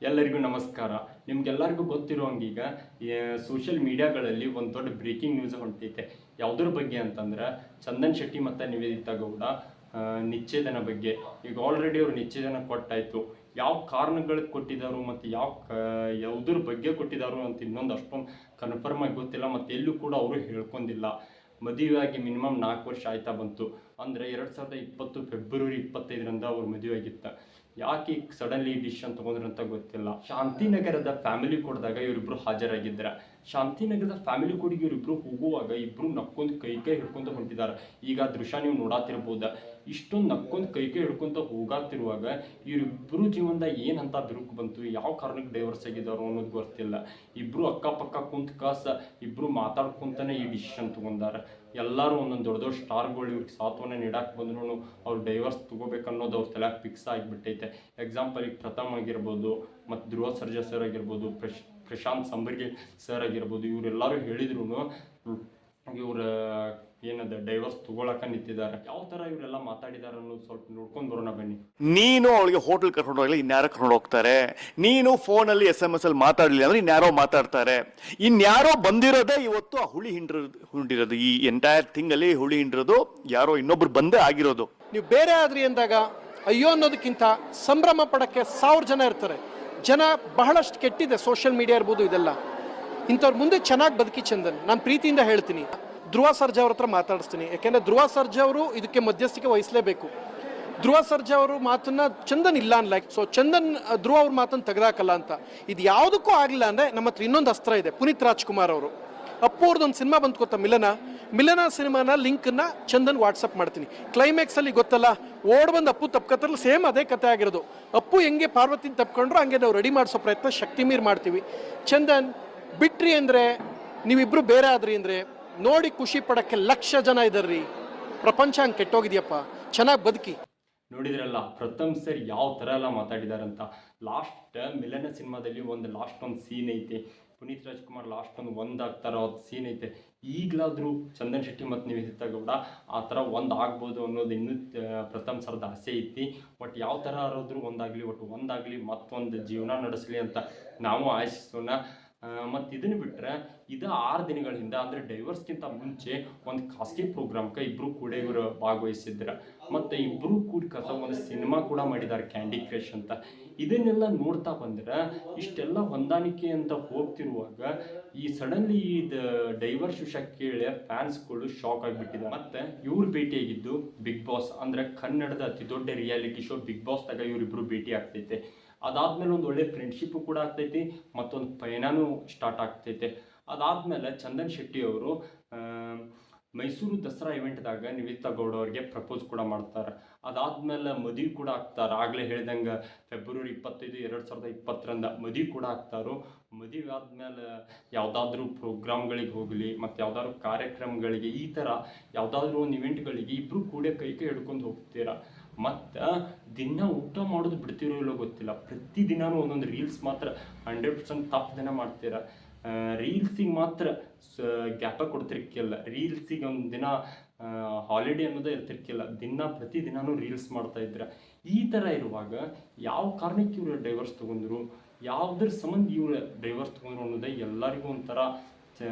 ಎಲ್ಲರಿಗೂ ನಮಸ್ಕಾರ. ನಿಮ್ಗೆಲ್ಲರಿಗೂ ಗೊತ್ತಿರೋಂಗೀಗ ಸೋಷಿಯಲ್ ಮೀಡಿಯಾಗಳಲ್ಲಿ ಒಂದು ದೊಡ್ಡ ಬ್ರೇಕಿಂಗ್ ನ್ಯೂಸ್ ಹೊಂಟೈತೆ. ಯಾವುದ್ರ ಬಗ್ಗೆ ಅಂತಂದ್ರೆ ಚಂದನ್ ಶೆಟ್ಟಿ ಮತ್ತು ನಿವೇದಿತಾ ಗೌಡ ನಿಶ್ಚೇದನ ಬಗ್ಗೆ. ಈಗ ಆಲ್ರೆಡಿ ಅವ್ರು ನಿಶ್ಚೇದನ ಕೊಟ್ಟಾಯ್ತು. ಯಾವ ಕಾರಣಗಳಿಗೆ ಕೊಟ್ಟಿದ್ದಾರು ಮತ್ತು ಯಾವುದ್ರ ಬಗ್ಗೆ ಕೊಟ್ಟಿದ್ದಾರು ಅಂತ ಇನ್ನೊಂದು ಅಷ್ಟೊಂದು ಕನ್ಫರ್ಮ್ ಆಗಿ ಗೊತ್ತಿಲ್ಲ. ಮತ್ತು ಎಲ್ಲೂ ಕೂಡ ಅವರು ಹೇಳ್ಕೊಂಡಿಲ್ಲ. ಮದುವೆಯಾಗಿ ಮಿನಿಮಮ್ 4 ವರ್ಷ ಆಯ್ತಾ ಬಂತು. ಅಂದರೆ 2020 ಫೆಬ್ರವರಿ 25ರಂದ ಅವ್ರು ಮದುವೆ ಆಗಿತ್ತು. ಯಾಕೆ ಸಡನ್ಲಿ ಡಿಸಿಷನ್ ತೊಗೊಂಡ್ರು ಅಂತ ಗೊತ್ತಿಲ್ಲ. ಶಾಂತಿನಗರದ ಫ್ಯಾಮಿಲಿ ಕೊಡ್ದಾಗ ಇವರಿಬ್ರು ಹಾಜರಾಗಿದ್ರ. ಶಾಂತಿನಗರದ ಫ್ಯಾಮಿಲಿ ಕೋಡಿಗೆ ಇವರಿಬ್ರು ಹೋಗುವಾಗ ಇಬ್ರು ನಕ್ಕೊಂದು ಕೈ ಹಿಡ್ಕೊಂತ ಹೊಂಟಿದ್ದಾರೆ. ಈಗ ದೃಶ್ಯ ನೀವು ನೋಡಾತಿರ್ಬೋದ. ಇಷ್ಟೊಂದು ನಕ್ಕೊಂದು ಕೈ ಹಿಡ್ಕೊಂತ ಹೋಗಾತಿರುವಾಗ ಇವರಿಬ್ರು ಜೀವನದಾಗ ಏನಂತ ಬಿರುಕು ಬಂತು, ಯಾವ ಕಾರಣಕ್ಕೆ ಡೈವರ್ಸ್ ಆಗಿದ್ದಾರೋ ಅನ್ನೋದು ಗೊತ್ತಿಲ್ಲ. ಇಬ್ರು ಅಕ್ಕಪಕ್ಕ ಕುಂತ ಕಾಸ ಇಬ್ರು ಮಾತಾಡ್ಕೊಂತಾನೆ ಈ ಡಿಸಿಷನ್ ತಗೊಂಡಾರ. ಎಲ್ಲರೂ ಒಂದೊಂದು ದೊಡ್ಡ ದೊಡ್ಡ ಸ್ಟಾರ್ಗಳು ಇವ್ರಿಗೆ ಸಾಥವನ್ನು ನೀಡಕ್ಕೆ ಬಂದ್ರು ಅವ್ರು ಡೈವರ್ಸ್ ತಗೋಬೇಕನ್ನೋದು ಅವ್ರ ತಲೆಯಾಗ ಫಿಕ್ಸ್ ಆಗಿಬಿಟ್ಟೈತೆ. ಎಕ್ಸಾಂಪಲ್ ಈಗ ಪ್ರಥಮ್ ಆಗಿರ್ಬೋದು, ಮತ್ತು ಧ್ರುವ ಸರ್ಜಾ ಸರ್ ಆಗಿರ್ಬೋದು, ಪ್ರಶಾಂತ್ ಸಂಬರ್ಗಿ ಸರ್ ಆಗಿರ್ಬೋದು, ಇವರೆಲ್ಲರೂ ಹೇಳಿದ್ರು ಇವ್ರ ಏನದ ಡೈವರ್ಸ್ ತಗೊಳಕ ನಿಂತಿದ್ದಾರೆ. ಯಾವ ತರ ಇವರೆಲ್ಲ ಮಾತಾಡಿದಾರೆ ಅನ್ನೋದು ಸ್ವಲ್ಪ ನೋಡ್ಕೊಂಡು ಬರೋಣ ಬನ್ನಿ. ನೀನು ಅವಳಿಗೆ ಹೋಟೆಲ್ ಕರ್ಕೊಂಡು ಹೋಗಲಿ, ಇನ್ಯಾರೋ ಕರ್ಕೊಂಡು ಹೋಗ್ತಾರೆ. ನೀನು ಫೋನಲ್ಲಿ SMS ಅಲ್ಲಿ ಮಾತಾಡಲಿಲ್ಲ ಅಂದ್ರೆ ಇನ್ಯಾರೋ ಮಾತಾಡ್ತಾರೆ. ಇನ್ಯಾರೋ ಬಂದಿರೋದೇ ಇವತ್ತು ಆ ಹುಳಿ ಹಿಂಡಿರೋದು. ಈ ಎಂಟೈರ್ ಥಿಂಗ್ ಅಲ್ಲಿ ಹುಳಿ ಹಿಂಡಿರೋದು ಯಾರೋ ಇನ್ನೊಬ್ರು ಬಂದೇ ಆಗಿರೋದು. ನೀವು ಬೇರೆ ಆದ್ರಿ ಅಂದಾಗ ಅಯ್ಯೋ ಅನ್ನೋದಕ್ಕಿಂತ ಸಂಭ್ರಮ ಪಡಕ್ಕೆ 1000 ಜನ ಇರ್ತಾರೆ. ಜನ ಬಹಳಷ್ಟು ಕೆಟ್ಟಿದೆ. ಸೋಷಿಯಲ್ ಮೀಡಿಯಾ ಇರ್ಬೋದು, ಇದೆಲ್ಲ ಇಂಥವ್ರ ಮುಂದೆ ಚೆನ್ನಾಗಿ ಬದುಕಿ ಚಂದನ್. ನಾನು ಪ್ರೀತಿಯಿಂದ ಹೇಳ್ತೀನಿ, ಧ್ರುವ ಸರ್ಜಾ ಅವ್ರ ಹತ್ರ ಮಾತಾಡಿಸ್ತೀನಿ. ಯಾಕೆಂದರೆ ಧ್ರುವ ಸರ್ಜಾ ಅವರು ಇದಕ್ಕೆ ಮಧ್ಯಸ್ಥಿಕೆ ವಹಿಸಲೇಬೇಕು. ಧ್ರುವ ಸರ್ಜಾ ಅವರು ಮಾತನ್ನ ಚಂದನ್ ಇಲ್ಲ ಅನ್ಲೈಕ್. ಸೊ ಚಂದನ್ ಧ್ರುವ ಅವ್ರ ಮಾತನ್ನು ತೆಗೆದಾಕಲ್ಲ ಅಂತ. ಇದು ಯಾವುದಕ್ಕೂ ಆಗಲಿಲ್ಲ ಅಂದರೆ ನಮ್ಮ ಹತ್ರ ಇನ್ನೊಂದು ಅಸ್ತ್ರ ಇದೆ. ಪುನೀತ್ ರಾಜ್ಕುಮಾರ್ ಅವರು ಅಪ್ಪು ಅವ್ರದ್ದೊಂದು ಸಿನಿಮಾ ಬಂದು ಗೊತ್ತಾ, ಮಿಲನ ಸಿನಿಮಾನ ಲಿಂಕನ್ನ ಚಂದನ್ ವಾಟ್ಸಪ್ ಮಾಡ್ತೀನಿ. ಕ್ಲೈಮ್ಯಾಕ್ಸಲ್ಲಿ ಗೊತ್ತಲ್ಲ, ಓಡ್ ಬಂದು ಅಪ್ಪು ತಪ್ಕೋತಾರಲ್ಲ, ಸೇಮ್ ಅದೇ ಕತೆ ಆಗಿರೋದು. ಅಪ್ಪು ಹೆಂಗೆ ಪಾರ್ವತಿನ ತಪ್ಕೊಂಡ್ರು ಹಂಗೆ ನಾವು ರೆಡಿ ಮಾಡಿಸೋ ಪ್ರಯತ್ನ ಶಕ್ತಿ ಮೀರ್ ಮಾಡ್ತೀವಿ. ಚಂದನ್ ಬಿಟ್ರಿ ಅಂದರೆ, ನೀವಿಬ್ರು ಬೇರೆ ಆದ್ರಿ ಅಂದರೆ ನೋಡಿ ಖುಷಿ ಪಡಕ್ಕೆ 1,00,000 ಜನ ಇದ್ದಾರ್ರಿ. ಪ್ರಪಂಚ ಹಂಗೆ ಕೆಟ್ಟೋಗಿದ್ಯಪ್ಪ, ಚೆನ್ನಾಗಿ ಬದುಕಿ. ನೋಡಿದ್ರಲ್ಲ ಪ್ರಥಮ್ ಸರ್ ಯಾವ ಥರ ಎಲ್ಲ ಮಾತಾಡಿದಾರಂತ. ಲಾಸ್ಟ್ ಮಿಲನ ಸಿನಿಮಾದಲ್ಲಿ ಒಂದು ಸೀನ್ ಐತೆ. ಪುನೀತ್ ರಾಜ್ಕುಮಾರ್ ಲಾಸ್ಟ್ ಒಂದಾಗ್ತಾರ ಸೀನ್ ಐತೆ. ಈಗಲಾದರೂ ಚಂದನ್ ಶೆಟ್ಟಿ ಮತ್ತು ನಿವೇದಿತಾ ಗೌಡ ಆ ಥರ ಆಗ್ಬೋದು ಅನ್ನೋದು ಇನ್ನೂ ಪ್ರಥಮ್ ಸರ್ದ ಆಸೆ ಐತಿ. ಒಟ್ಟು ಯಾವ ಥರ ಆದ್ರೂ ಒಂದಾಗಲಿ ಮತ್ತೊಂದು ಜೀವನ ನಡೆಸಲಿ ಅಂತ ನಾವು ಆಶಿಸೋಣ. ಮತ್ತು ಇದನ್ನು ಬಿಟ್ಟರೆ ಇದು 6 ದಿನಗಳ ಹಿಂದೆ ಅಂದರೆ ಡೈವರ್ಸ್ಗಿಂತ ಮುಂಚೆ ಒಂದು ಖಾಸಗಿ ಪ್ರೋಗ್ರಾಮ್ಗೆ ಇಬ್ಬರು ಕೂಡ ಇವರು ಭಾಗವಹಿಸಿದ್ರು. ಮತ್ತು ಇಬ್ಬರು ಕೂಡ ಒಂದು ಸಿನಿಮಾ ಕೂಡ ಮಾಡಿದ್ದಾರೆ, ಕ್ಯಾಂಡಿ ಕ್ರಶ್ ಅಂತ. ಇದನ್ನೆಲ್ಲ ನೋಡ್ತಾ ಬಂದ್ರೆ ಇಷ್ಟೆಲ್ಲ ಹೊಂದಾಣಿಕೆ ಅಂತ ಹೋಗ್ತಿರುವಾಗ ಈ ಸಡನ್ಲಿ ಇದು ಡೈವರ್ಸ್ ವಿಷಯ ಕೇಳಿ ಫ್ಯಾನ್ಸ್ಗಳು ಶಾಕ್ ಆಗಿಬಿಟ್ಟಿದ್ದಾರೆ. ಮತ್ತು ಇವ್ರು ಭೇಟಿಯಾಗಿದ್ದು ಬಿಗ್ ಬಾಸ್ ಅಂದರೆ ಕನ್ನಡದ ಅತಿ ದೊಡ್ಡ ರಿಯಾಲಿಟಿ ಶೋ ಬಿಗ್ ಬಾಸ್ದಾಗ ಇವರಿಬ್ಬರು ಭೇಟಿ ಆಗ್ತೈತೆ. ಅದಾದಮೇಲೆ ಒಂದು ಒಳ್ಳೆ ಫ್ರೆಂಡ್ಶಿಪ್ಪು ಕೂಡ ಆಗ್ತೈತಿ, ಮತ್ತೊಂದು ಪಯಣನೂ ಸ್ಟಾರ್ಟ್ ಆಗ್ತೈತೆ. ಅದಾದಮೇಲೆ ಚಂದನ್ ಶೆಟ್ಟಿ ಅವರು ಮೈಸೂರು ದಸರಾ ಇವೆಂಟ್ದಾಗ ನಿವೇದಿತಾ ಗೌಡ ಅವ್ರಿಗೆ ಪ್ರಪೋಸ್ ಕೂಡ ಮಾಡ್ತಾರೆ. ಅದಾದಮೇಲೆ ಮದುವೆ ಕೂಡ ಆಗ್ತಾರೆ. ಆಗಲೇ ಹೇಳ್ದಂಗೆ ಫೆಬ್ರವರಿ 25, 2020ರಂದ ಮದುವೆ ಕೂಡ ಆಗ್ತಾರೋ. ಮದುವೆ ಆದಮೇಲೆ ಯಾವುದಾದ್ರೂ ಪ್ರೋಗ್ರಾಮ್ಗಳಿಗೆ ಹೋಗಲಿ ಮತ್ತು ಯಾವುದಾದ್ರೂ ಕಾರ್ಯಕ್ರಮಗಳಿಗೆ, ಈ ಥರ ಯಾವುದಾದ್ರೂ ಒಂದು ಇವೆಂಟ್ಗಳಿಗೆ ಇಬ್ಬರು ಕೂಡ ಕೈ ಹಿಡ್ಕೊಂಡು ಹೋಗ್ತೀರಾ. ಮತ್ತು ದಿನ ಊಟ ಮಾಡೋದು ಬಿಡ್ತಿರೋ ಇಲ್ಲೋ ಗೊತ್ತಿಲ್ಲ. ಪ್ರತಿದಿನವೂ ಒಂದೊಂದು ರೀಲ್ಸ್ ಮಾತ್ರ 100% ತಪ್ಪು ಮಾಡ್ತೀರ. ರೀಲ್ಸಿಗೆ ಮಾತ್ರ ಗ್ಯಾಪ ಕೊಡ್ತಿರ್ಕಿಲ್ಲ. ರೀಲ್ಸಿಗೆ ಒಂದು ದಿನ ಹಾಲಿಡೇ ಅನ್ನೋದೇ ಇರ್ತಿರ್ಕಿಲ್ಲ. ಪ್ರತಿದಿನವೂ ರೀಲ್ಸ್ ಮಾಡ್ತಾಯಿದ್ರೆ ಈ ಥರ ಇರುವಾಗ ಯಾವ ಕಾರಣಕ್ಕೆ ಇವರು ಡೈವರ್ಸ್ ತೊಗೊಂಡ್ರು, ಯಾವುದ್ರ ಸಂಬಂಧ ಇವರು ಡೈವರ್ಸ್ ತೊಗೊಂಡ್ರು ಅನ್ನೋದೇ ಎಲ್ಲರಿಗೂ ಒಂಥರ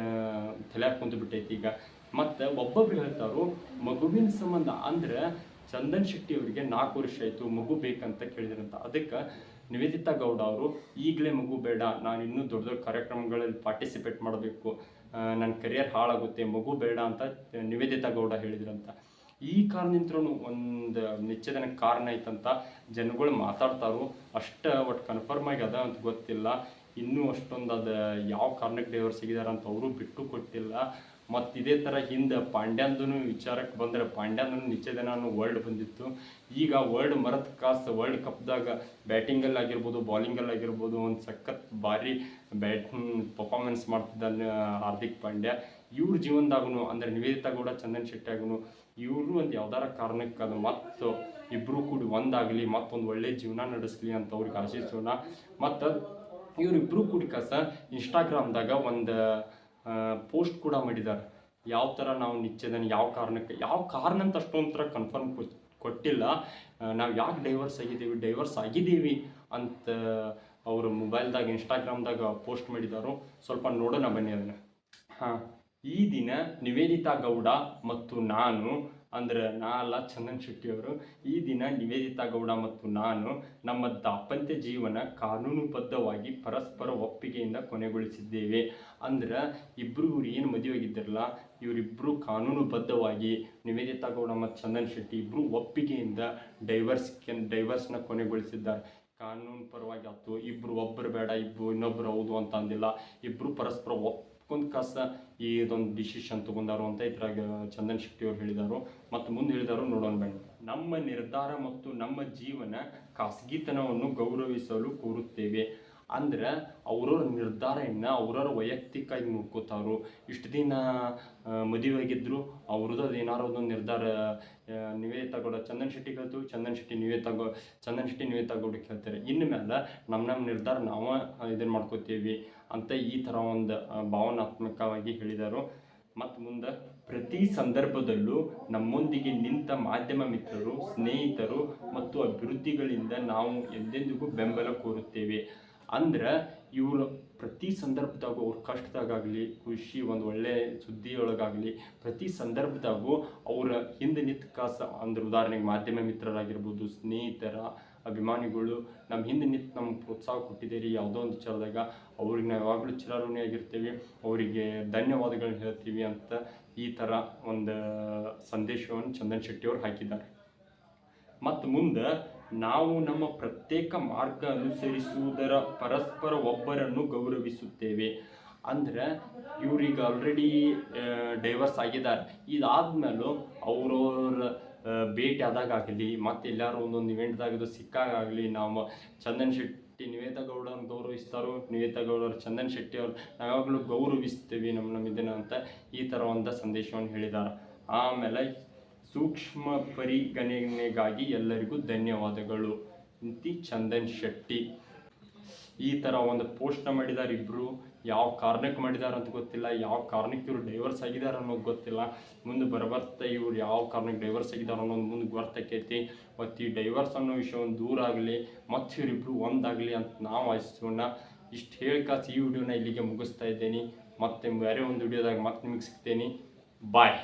ತಲೆ ಹಾಕೊಂತ ಬಿಟ್ಟೈತಿ ಈಗ. ಮತ್ತು ಒಬ್ಬೊಬ್ರು ಹೇಳ್ತಾರೋ ಮಗುವಿನ ಸಂಬಂಧ. ಅಂದರೆ ಚಂದನ್ ಶೆಟ್ಟಿ ಅವರಿಗೆ 4 ವರ್ಷ ಆಯಿತು, ಮಗು ಬೇಕಂತ ಕೇಳಿದ್ರಂತ. ಅದಕ್ಕೆ ನಿವೇದಿತಾ ಗೌಡ ಅವರು ಈಗಲೇ ಮಗು ಬೇಡ, ನಾನು ಇನ್ನೂ ದೊಡ್ಡ ದೊಡ್ಡ ಕಾರ್ಯಕ್ರಮಗಳಲ್ಲಿ ಪಾರ್ಟಿಸಿಪೇಟ್ ಮಾಡಬೇಕು, ನನ್ನ ಕರಿಯರ್ ಹಾಳಾಗುತ್ತೆ, ಮಗು ಬೇಡ ಅಂತ ನಿವೇದಿತಾ ಗೌಡ ಹೇಳಿದ್ರಂತ. ಈ ಕಾರಣದಿಂದ್ರೂ ಒಂದು ನಿಶ್ಚೇದನ ಕಾರಣ ಐತಂತ ಜನಗಳು ಮಾತಾಡ್ತಾರೋ. ಒಟ್ಟು ಕನ್ಫರ್ಮ್ ಆಗಿ ಅದ ಅಂತ ಗೊತ್ತಿಲ್ಲ. ಇನ್ನೂ ಅಷ್ಟೊಂದು ಅದು ಯಾವ ಕಾರಣಕ್ಕೆ ಡೈವರ್ಸ್ ಆಗಿದ್ದಾರೆ ಅಂತ ಅವರು ಬಿಟ್ಟು ಕೊಟ್ಟಿಲ್ಲ. ಮತ್ತು ಇದೇ ಥರ ಹಿಂದೆ ಪಾಂಡ್ಯಂದೂ ವಿಚಾರಕ್ಕೆ ಬಂದರೆ ಪಾಂಡ್ಯಂದೂ ನಿಶ್ಚೇದನ ವರ್ಲ್ಡ್ ಬಂದಿತ್ತು. ಈಗ ವರ್ಲ್ಡ್ ಕಪ್ದಾಗ ಬ್ಯಾಟಿಂಗಲ್ಲಿ ಆಗಿರ್ಬೋದು, ಬಾಲಿಂಗಲ್ಲಿ ಆಗಿರ್ಬೋದು ಒಂದು ಸಖತ್ ಭಾರಿ ಪರ್ಫಾರ್ಮೆನ್ಸ್ ಮಾಡ್ತಿದ್ದಾನೆ ಹಾರ್ದಿಕ್ ಪಾಂಡ್ಯ. ಇವ್ರ ಜೀವನದಾಗೂ ಅಂದರೆ ನಿವೇದಿತಾ ಗೌಡ, ಚಂದನ್ ಶೆಟ್ಟಿ ಆಗೂ ಇವರು ಒಂದು ಯಾವ್ದಾರ ಕಾರಣಕ್ಕೆ ಅದು ಮತ್ತು ಇಬ್ಬರು ಕೂಡ ಒಂದಾಗಲಿ, ಮತ್ತೊಂದು ಒಳ್ಳೆ ಜೀವನ ನಡೆಸಲಿ ಅಂತ ಅವ್ರಿಗೆ ಆಶಿಸೋಣ. ಮತ್ತು ಇವರಿಬ್ಬರು ಕೂಡ ಇನ್ಸ್ಟಾಗ್ರಾಮ್ದಾಗ ಒಂದು ಪೋಸ್ಟ್ ಕೂಡ ಮಾಡಿದ್ದಾರೆ. ಯಾವ ಥರ ನಾವು ನಿಶ್ಚೇದನ ಯಾವ ಕಾರಣ ಅಂತ ಅಷ್ಟೊಂಥರ ಕನ್ಫರ್ಮ್ ಕೊಟ್ಟಿಲ್ಲ. ನಾವು ಯಾಕೆ ಡೈವರ್ಸ್ ಆಗಿದ್ದೀವಿ ಅಂತ ಅವರು ಮೊಬೈಲ್ದಾಗ ಇನ್ಸ್ಟಾಗ್ರಾಮ್ದಾಗ ಪೋಸ್ಟ್ ಮಾಡಿದಾರೋ, ಸ್ವಲ್ಪ ನೋಡೋಣ ಬನ್ನಿ ಅದನ್ನು. ಹಾಂ, ಈ ದಿನ ನಿವೇದಿತಾ ಗೌಡ ಮತ್ತು ನಾನು, ಅಂದರೆ ನಾ ಅಲ್ಲ ಚಂದನ್ ಶೆಟ್ಟಿಯವರು, ಈ ದಿನ ನಿವೇದಿತಾ ಗೌಡ ಮತ್ತು ನಾನು ನಮ್ಮ ದಾಂಪತ್ಯ ಜೀವನ ಕಾನೂನುಬದ್ಧವಾಗಿ ಪರಸ್ಪರ ಒಪ್ಪಿಗೆಯಿಂದ ಕೊನೆಗೊಳಿಸಿದ್ದೇವೆ. ಅಂದ್ರೆ ಇವ್ರು ಏನು ಮದುವೆ ಆಗಿದ್ದಾರಲ್ಲ, ಇವರಿಬ್ಬರು ಕಾನೂನುಬದ್ಧವಾಗಿ ನಿವೇದಿತಾ ಗೌಡ ಮತ್ತು ಚಂದನ್ ಶೆಟ್ಟಿ ಇಬ್ಬರು ಒಪ್ಪಿಗೆಯಿಂದ ಡೈವರ್ಸ್ನ ಕೊನೆಗೊಳಿಸಿದ್ದಾರೆ. ಕಾನೂನು ಪರವಾಗಿ ಆಯ್ತು, ಇಬ್ಬರು ಒಬ್ಬರು ಬೇಡ ಇನ್ನೊಬ್ಬರು ಹೌದು ಅಂತ ಅಂದಿಲ್ಲ, ಇಬ್ಬರು ಪರಸ್ಪರ ಒಪ್ಕೊಂಡ್ ಕಾಸ ಇದೊಂದು ಡಿಸಿಷನ್ ತೊಗೊಂಡಾರು ಅಂತ ಇದ್ರಾಗ ಚಂದನ್ ಶೆಟ್ಟಿ ಅವರು ಹೇಳಿದಾರು. ಮತ್ತು ಮುಂದೆ ಹೇಳಿದಾರು, ನೋಡೋಣ ಬನ್ನಿ. ನಮ್ಮ ನಿರ್ಧಾರ ಮತ್ತು ನಮ್ಮ ಜೀವನ ಖಾಸಗಿತನವನ್ನು ಗೌರವಿಸಲು ಕೋರುತ್ತೇವೆ. ಅಂದ್ರೆ ಅವ್ರವ್ರ ನಿರ್ಧಾರವನ್ನು ಅವ್ರವ್ರ ವೈಯಕ್ತಿಕವಾಗಿ ನೋಡ್ಕೋತಾರು. ಇಷ್ಟು ದಿನ ಮದುವೆಯಾಗಿದ್ದರು, ಅವ್ರದ್ದು ಅದು ಏನಾರು ಒಂದೊಂದು ನಿರ್ಧಾರ ನಿವೇದಿತಾ ಗೌಡ ಚಂದನ್ ಶೆಟ್ಟಿ ಕೇಳ್ತು, ಚಂದನ್ ಶೆಟ್ಟಿ ನಿವೇದಿತಾ ಗೌಡ ಕೇಳ್ತಾರೆ. ಇನ್ನು ಮೇಲೆ ನಮ್ಮ ನಿರ್ಧಾರ ನಾವು ಇದನ್ನು ಮಾಡ್ಕೋತೀವಿ ಅಂತ ಈ ಥರ ಒಂದು ಭಾವನಾತ್ಮಕವಾಗಿ ಹೇಳಿದರು. ಮತ್ತು ಮುಂದೆ, ಪ್ರತಿ ಸಂದರ್ಭದಲ್ಲೂ ನಮ್ಮೊಂದಿಗೆ ನಿಂತ ಮಾಧ್ಯಮ ಮಿತ್ರರು, ಸ್ನೇಹಿತರು ಮತ್ತು ಅಭಿವೃದ್ಧಿಗಳಿಂದ ನಾವು ಎಂದೆಂದಿಗೂ ಬೆಂಬಲ ಕೋರುತ್ತೇವೆ. ಅಂದ್ರೆ ಇವರು ಪ್ರತಿ ಸಂದರ್ಭದಾಗೂ ಅವ್ರ ಕಷ್ಟದಾಗಲಿ ಖುಷಿ ಒಂದು ಒಳ್ಳೆ ಸುದ್ದಿಯೊಳಗಾಗಲಿ ಪ್ರತಿ ಸಂದರ್ಭದಾಗೂ ಅವರ ಹಿಂದೆ ನಿಂತ ಕಾಸ, ಅಂದ್ರೆ ಉದಾಹರಣೆಗೆ ಮಾಧ್ಯಮ ಮಿತ್ರರಾಗಿರ್ಬೋದು, ಸ್ನೇಹಿತರ ಅಭಿಮಾನಿಗಳು ನಮ್ಮ ಹಿಂದೆ ನಿಂತು ನಮ್ಗೆ ಪ್ರೋತ್ಸಾಹ ಕೊಟ್ಟಿದ್ದೀರಿ ಯಾವುದೋ ಒಂದು ವಿಚಾರದಾಗ, ಅವ್ರಿಗೆ ನಾವು ಯಾವಾಗಲೂ ಚಿರಋಣಿಯಾಗಿರ್ತೀವಿ, ಅವರಿಗೆ ಧನ್ಯವಾದಗಳನ್ನ ಹೇಳ್ತೀವಿ ಅಂತ ಈ ಥರ ಒಂದು ಸಂದೇಶವನ್ನು ಚಂದನ್ ಶೆಟ್ಟಿಯವರು ಹಾಕಿದ್ದಾರೆ. ಮತ್ತು ಮುಂದೆ, ನಾವು ನಮ್ಮ ಪ್ರತ್ಯೇಕ ಮಾರ್ಗ ಅನುಸರಿಸುವುದರ ಪರಸ್ಪರ ಒಬ್ಬರನ್ನು ಗೌರವಿಸುತ್ತೇವೆ. ಅಂದ್ರೆ ಇವ್ರಿಗೆ ಆಲ್ರೆಡಿ ಡೈವರ್ಸ್ ಆಗಿದ್ದಾರೆ. ಇದಾದ್ಮೇಲೂ ಅವ್ರವ್ರ ಭೇಟಿ ಆದಾಗಲಿ ಮತ್ತು ಎಲ್ಲರೂ ಒಂದೊಂದು ಇವೆಂಟ್ದಾಗದು ಸಿಕ್ಕಾಗಲಿ, ನಾವು ಚಂದನ್ ಶೆಟ್ಟಿ ನಿವೇದಿತಾ ಗೌಡರನ್ನು ಗೌರವಿಸ್ತಾರೋ, ನಿವೇದಿತಾ ಗೌಡರು ಚಂದನ್ ಶೆಟ್ಟಿ ಅವ್ರು ನಾವು ಯಾವಾಗಲೂ ಗೌರವಿಸ್ತೀವಿ ನಮ್ಮ ಇದನ್ನು ಅಂತ ಈ ಥರ ಒಂದು ಸಂದೇಶವನ್ನು ಹೇಳಿದ್ದಾರೆ. ಆಮೇಲೆ, ಸೂಕ್ಷ್ಮ ಪರಿಗಣನೆಗಾಗಿ ಎಲ್ಲರಿಗೂ ಧನ್ಯವಾದಗಳು ಇಂತಿ ಚಂದನ್ ಶೆಟ್ಟಿ. ಈ ಥರ ಒಂದು ಪೋಸ್ಟ್ನ ಮಾಡಿದ್ದಾರೆ. ಇಬ್ಬರು ಯಾವ ಕಾರಣಕ್ಕೆ ಮಾಡಿದ್ದಾರೆ ಅಂತ ಗೊತ್ತಿಲ್ಲ, ಯಾವ ಕಾರಣಕ್ಕೆ ಇವರು ಡೈವರ್ಸ್ ಆಗಿದ್ದಾರೆ ಅನ್ನೋದು ಗೊತ್ತಿಲ್ಲ. ಮುಂದೆ ಬರ್ತಾ ಇವ್ರು ಯಾವ ಕಾರಣಕ್ಕೆ ಡೈವರ್ಸ್ ಆಗಿದ್ದಾರೆ ಅನ್ನೋದು ಮುಂದೆ ಗೊತ್ತಾಕೈತಿ. ಮತ್ತು ಈ ಡೈವರ್ಸ್ ಅನ್ನೋ ವಿಷಯ ಒಂದು ದೂರ ಆಗಲಿ ಮತ್ತು ಇವರಿಬ್ಬರು ಒಂದಾಗಲಿ ಅಂತ ನಾವು ಆಶಿಸೋಣ. ಇಷ್ಟು ಹೇಳ್ಕಾಸಿ ಈ ವಿಡಿಯೋನ ಇಲ್ಲಿಗೆ ಮುಗಿಸ್ತಾ ಇದ್ದೇನೆ. ಮತ್ತೆ ಬೇರೆ ಒಂದು ವಿಡಿಯೋದಾಗ ಮತ್ತೆ ನಿಮಗೆ ಸಿಗ್ತೇನೆ. ಬಾಯ್.